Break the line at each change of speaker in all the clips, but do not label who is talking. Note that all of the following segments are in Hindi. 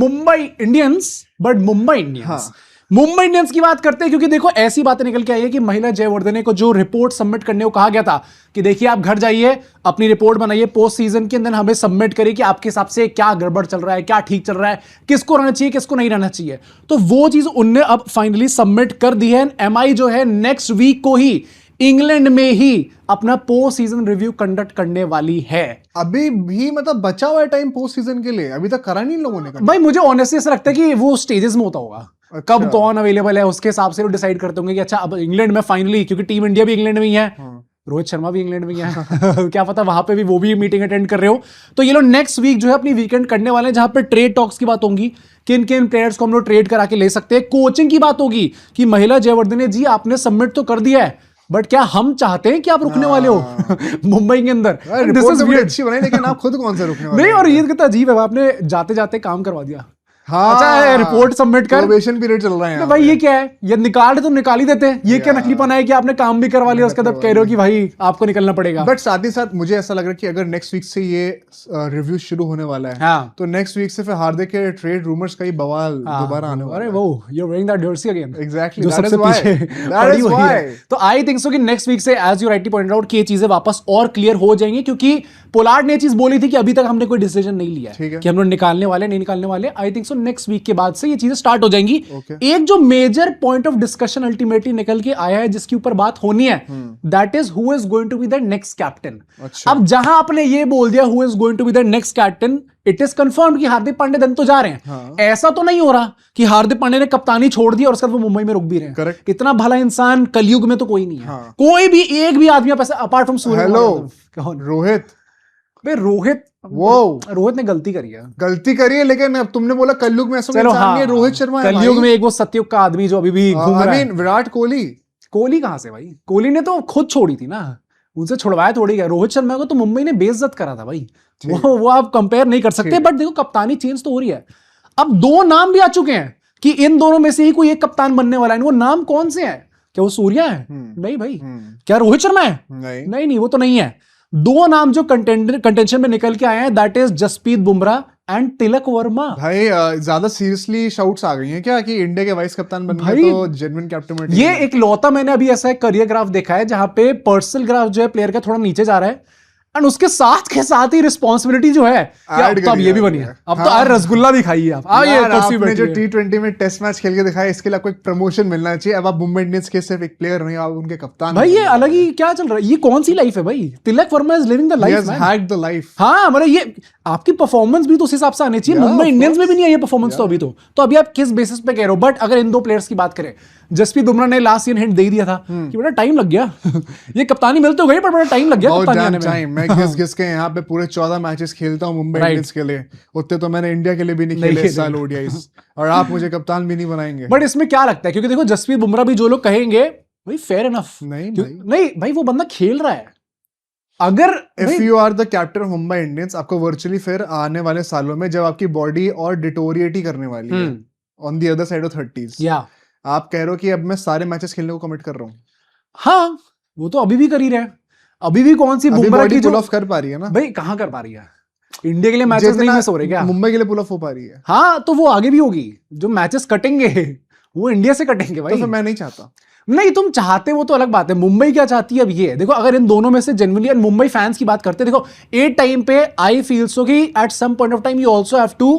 Mumbai Indians, but Mumbai Indians, Mumbai Indians की बात करते हैं क्योंकि देखो ऐसी बातें निकल के आई है कि महिला जयवर्धने को जो रिपोर्ट सबमिट करने को कहा गया था कि देखिए आप घर जाइए, अपनी रिपोर्ट बनाइए पोस्ट सीजन के अंदर, हमें सबमिट करिए कि आपके हिसाब से क्या गड़बड़ चल रहा है, क्या ठीक चल रहा है, किसको रहना चाहिए, किसको नहीं रहना चाहिए। तो वो चीज उनने अब फाइनली सबमिट कर दी है। एमआई जो है नेक्स्ट वीक को ही इंग्लैंड में ही अपना पोस्ट सीजन रिव्यू कंडक्ट करने वाली है।
अभी भी मतलब बचा हुआ है टाइम पोस्ट सीजन के लिए, अभी तक करा नहीं इन लोगों ने।
भाई मुझे ऑनेस्टली ऐसा लगता है कि वो स्टेजेस में होता होगा,
अच्छा।
कब कौन अवेलेबल है उसके हिसाब से वो डिसाइड करते होंगे कि अच्छा अब इंग्लैंड में फाइनली, क्योंकि टीम इंडिया भी इंग्लैंड में ही है, रोहित शर्मा भी इंग्लैंड में ही है क्या पता वहां पे भी वो भी मीटिंग अटेंड कर रहे हो। तो ये लोग नेक्स्ट वीक जो है अपनी वीकेंड करने वाले हैं, जहां पे ट्रेड टॉक्स की बात होगी, किन किन प्लेयर्स को हम लोग ट्रेड करा के ले सकते हैं। कोचिंग की बात होगी कि महिला जयवर्धने जी आपने सबमिट तो कर दिया है, बट क्या हम चाहते हैं कि आप रुकने वाले हो मुंबई के अंदर।
दिस इज वेरी अच्छी बनाई, लेकिन आप खुद कौन से रुकने वाले
नहीं, और ये कितना अजीब है, आपने जाते जाते काम करवा दिया।
हाँ,
अच्छा रिपोर्ट सबमिट कर,
प्रोबेशन पीरियड चल रहा है
तो भाई ये क्या है, ये निकाल तो निकाल ही देते हैं, ये क्या नकलीपन है कि आपने काम भी करवा लिया उसके बाद कह रहे हो कि भाई आपको निकलना पड़ेगा।
बट साथ ही साथ मुझे ऐसा लग रहा है कि अगर नेक्स्ट वीक से ये रिव्यू शुरू होने वाला है,
हाँ,
तो नेक्स्ट वीक से फिर हार्दिक के ट्रेड रूमर्स का ही बवाल दोबारा आने वाला है।
अरे वो you are wearing that jersey again,
exactly,
जो सबसे पीछे
दैट इज व्हाई।
तो आई थिंक सो कि नेक्स्ट वीक से as you rightly pointed out कि ये चीजें वापस और क्लियर हो जाएंगी, क्योंकि पोलार्ड ने ये चीज बोली थी कि अभी तक हमने कोई डिसीजन नहीं लिया है कि हम लोग निकालने वाले नहीं निकालने वाले। I think so next week के बाद से ये चीजें स्टार्ट हो जाएंगी। एक जो major point of discussion ultimately निकल के आया है जिसके ऊपर बात होनी है, that is who is going to be the next captain. अब जहां आपने ये बोल दिया who is going to be the next captain, it is confirm कि हार्दिक पांड्या दिन तो जा रहे हैं। ऐसा तो नहीं हो रहा कि हार्दिक पांड्या ने कप्तानी छोड़ दी और उसके बाद वो मुंबई में रुक भी रहे हैं।
Correct.
इतना भला इंसान कलयुग में तो कोई नहीं है। कोई भी एक भी आदमी apart from Surya.
Hello Rohit,
भाई रोहित ने गलती करी है,
लेकिन अब तुमने बोला कलयुग में ऐसा इंसान नहीं है, रोहित शर्मा है।
कलयुग में एक वो सतयुग का आदमी जो अभी भी घूम रहा है।
विराट
कोहली कहां से भाई, कोहली ने तो खुद छोड़ी थी ना, उनसे छुड़वाया थोड़ी गया। रोहित शर्मा को तो मुंबई ने बेइज्जत करा था भाई, वो आप कंपेयर नहीं कर सकते। बट देखो कप्तानी चेंज तो हो रही है। अब दो नाम भी आ चुके हैं कि इन दोनों में से ही कोई एक कप्तान बनने वाला है। वो नाम कौन से हैं? क्या वो सूर्या है? नहीं भाई। क्या रोहित शर्मा है? नहीं, वो तो नहीं है। दो नाम जो कंटेंशन में निकल के आए हैं, that is Jasprit Bumrah and Tilak Varma.
भाई ज्यादा सीरियसली शाउट्स आ गई हैं क्या कि इंडिया के वाइस कप्तान बन गए तो जेन्युइन कैप्टन में?
ये एक लौता मैंने अभी ऐसा करियर ग्राफ देखा है जहां पे पर्सनल ग्राफ जो है प्लेयर का थोड़ा नीचे जा रहा है, एंड उसके साथ के साथ ही रिस्पॉन्सिबिलिटी जो है अब तो ये भी बनी है। अब तो यार रसगुल्ला भी खाइए आप।
आपने जो T20 में टेस्ट मैच खेल के दिखाया, इसके लिए आपको एक प्रमोशन मिलना चाहिए। अब आप मुंबई इंडियंस के सिर्फ एक प्लेयर नहीं, आप उनके कप्तान।
भाई ये अलग ही क्या चल रहा है, ये कौन सी लाइफ है भाई? Tilak Varma is living the life,
hacked the life.
हाँ मतलब ये आपकी परफॉर्मेंस भी तो उस हिसाब से आनी चाहिए। मुंबई इंडियंस में भी नहीं है ये परफॉर्मेंस तो अभी आप किस बेसिस पे कह रहे हो? बट अगर इन दो प्लेयर्स की बात करें, जसप्रीत बुमराह ने लास्ट ईयर हिंट दे दिया था कि बड़ा टाइम लग गया ये कप्तानी मिलते हो गई, पर बड़ा टाइम लग गया कप्तानी आने में।
मैं घिस के यहाँ पे पूरे 14 मैचेस खेलता हूँ मुंबई इंडियंस के लिए, उतने तो मैंने इंडिया के लिए भी नहीं खेले इस साल ओडीआईस, और आप मुझे कप्तान भी नहीं बनाएंगे।
बट इसमें क्या लगता है, क्योंकि देखो जसप्रीत बुमराह भी जो लोग कहेंगे भाई फेयर इनफ, नहीं भाई वो बंदा खेल रहा है। अगर
if you are the captain of Mumbai Indians, आपको वर्चुअली फिर आने वाले सालों में जब आपकी बॉडी और डिटोरिएट ही करने वाली है on the other side of 30s, आप कह रहे हो कि अब मैं सारे मैचेस खेलने को कमिट कर रहा हूँ।
हाँ वो तो अभी भी कर ही रहे हैं। अभी भी कौन सी बुमराह की
पुल ऑफ कर पा रही है ना
भाई? कहाँ कर पा रही है? इंडिया के लिए मैचेस नहीं मिस हो रहे क्या?
मुंबई के लिए पुल ऑफ हो पा रही है।
हाँ तो वो आगे भी होगी। जो मैचेस कटेंगे वो इंडिया से कटेंगे भाई।
तो मैं नहीं चाहता।
नहीं तुम चाहते वो तो अलग बात है। मुंबई क्या चाहती है अब ये देखो, अगर इन दोनों में से जेन्युइनली मुंबई फैंस की बात करते हैं, देखो एक टाइम पे आई फील सो कि at some point of time you also have to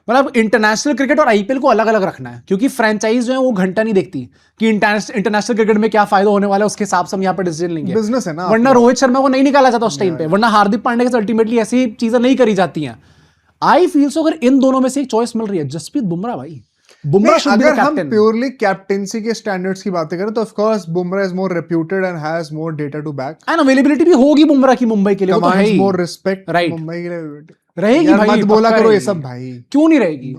मतलब इंटरनेशनल क्रिकेट और आईपीएल को अलग अलग रखना है, क्योंकि फ्रेंचाइज जो है वो घंटा नहीं देखती कि इंटरनेशनल क्रिकेट में क्या फायदा होने वाला है, उसके हिसाब से हम यहाँ पर डिसीजन लेंगे।
बिजनेस है ना।
वरना रोहित शर्मा को नहीं निकाला जाता उस टाइम पे, वरना हार्दिक पांड्या के अल्टीमेटली ऐसी चीजें नहीं करी जाती हैं। आई फील सो अगर इन दोनों में से एक चॉइस मिल रही है, जसप्रीत बुमराह भाई, बुमराह
अगर हम प्योरली कैप्टेंसी के स्टैंडर्ड्स की बातें करें तो of course Bumrah is more reputed and has more data to back,
and availability भी होगी बुमराह की मुंबई के लिए, वो तो है ही।
मोर रिस्पेक्ट
मुंबई के लिए रहेगी भाई,
मत बोला करो ये सब भाई।
क्यों नहीं रहेगी?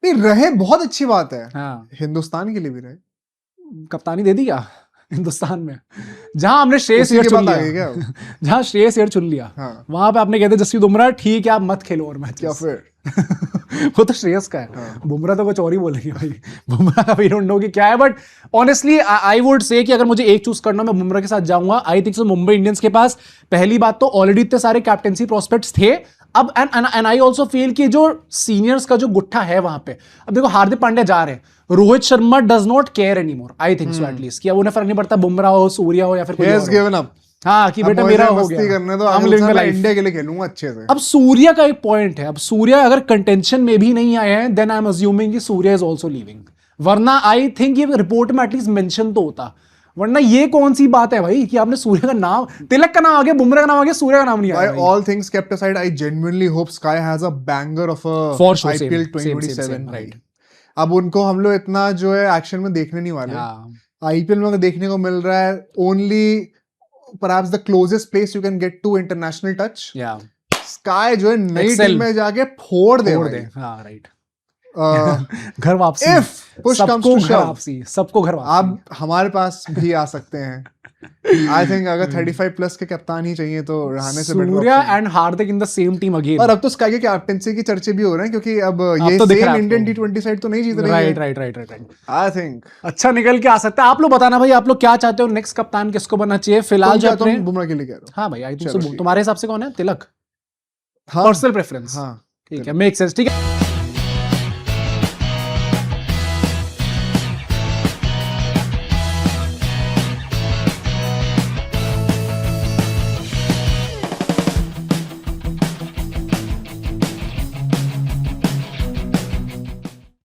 नहीं रहे, बहुत अच्छी बात है।
हाँ।
हिंदुस्तान के लिए भी रहे।
कप्तानी दे दी क्या हिंदुस्तान में? जहां हमने श्रेयस अय्यर चुन लिया, जहां श्रेयस अय्यर चुन लिया, वहां पे आपने कहते जसप्रीत बुमराह ठीक है आप मत खेलो और मैच।
क्या फिर
वो तो श्रेयस का है। बुमराह तो कुछ और ही बोलेंगे भाई। बुमराह का वी डोंट नो कि क्या है, but honestly I would say कि अगर मुझे एक चूज करना मैं बुमराह के साथ जाऊंगा। आई थिंक सो मुंबई इंडियंस के पास पहली बात तो ऑलरेडी इतने सारे कैप्टेंसी प्रोस्पेक्ट्स थे, अब एंड आई ऑल्सो फील कि जो सीनियर्स का जो गुट्ठा है वहां पे, अब देखो हार्दिक पांड्या जा रहे हैं, Rohit Sharma does not care any more, I think so at least, कि अब उन्हें फर्क नहीं पड़ता बुमराह हो, सूर्या हो या फिर कोई और हो। हाँ कि बेटा मेरा हो गया,
करने दो, I'm living my life, India के लिए खेलूंगा अच्छे से।
अब सूर्या का एक पॉइंट है, अब सूर्या अगर कंटेंशन में भी नहीं आए हैं देन आई एम अज्यूमिंग कि सूर्या इज आल्सो लीविंग, वरना आई थिंक ये रिपोर्ट में एटलीस्ट मेंशन तो होता, वरना ये कौन सी बात है भाई कि आपने सूर्य का नाम, तिलक का नाम आ गया, बुमराह का नाम आ गया, सूर्य का नाम नहीं आया।
By all things kept aside, I genuinely hope Sky has a banger of a IPL 2027, right? अब उनको हम लोग इतना जो है एक्शन में देखने नहीं वाले, आईपीएल में देखने को मिल रहा है only perhaps the closest place you can get to international touch. Sky जो है नई टीम में जाके फोड़ दे।
हाँ राइट, घर वापसी, सबको घर वापसी,
आप हमारे पास भी आ सकते हैं। आई थिंक अगर 35 प्लस के कप्तान ही चाहिए तो रहने से better
Surya and Hardik in the same team again.
और अब तो स्काई के कैप्टेंसी की चर्चे भी हो रहे हैं क्योंकि अब ये तो सेम इंडियन टी20 साइड तो नहीं जीत रही है।
राइट
आई थिंक
अच्छा निकल के आ सकता है। आप लोग बताना भाई, आप लोग क्या चाहते हो, नेक्स्ट कप्तान किसको बनना चाहिए फिलहाल? जो तुम
बुमराह के लिए कह रहे हो?
हाँ भाई आई थिंक सो। तुम्हारे हिसाब से कौन है? तिलक,
पर्सनल
प्रेफरेंस? हाँ ठीक है, मेक सेंस, ठीक है।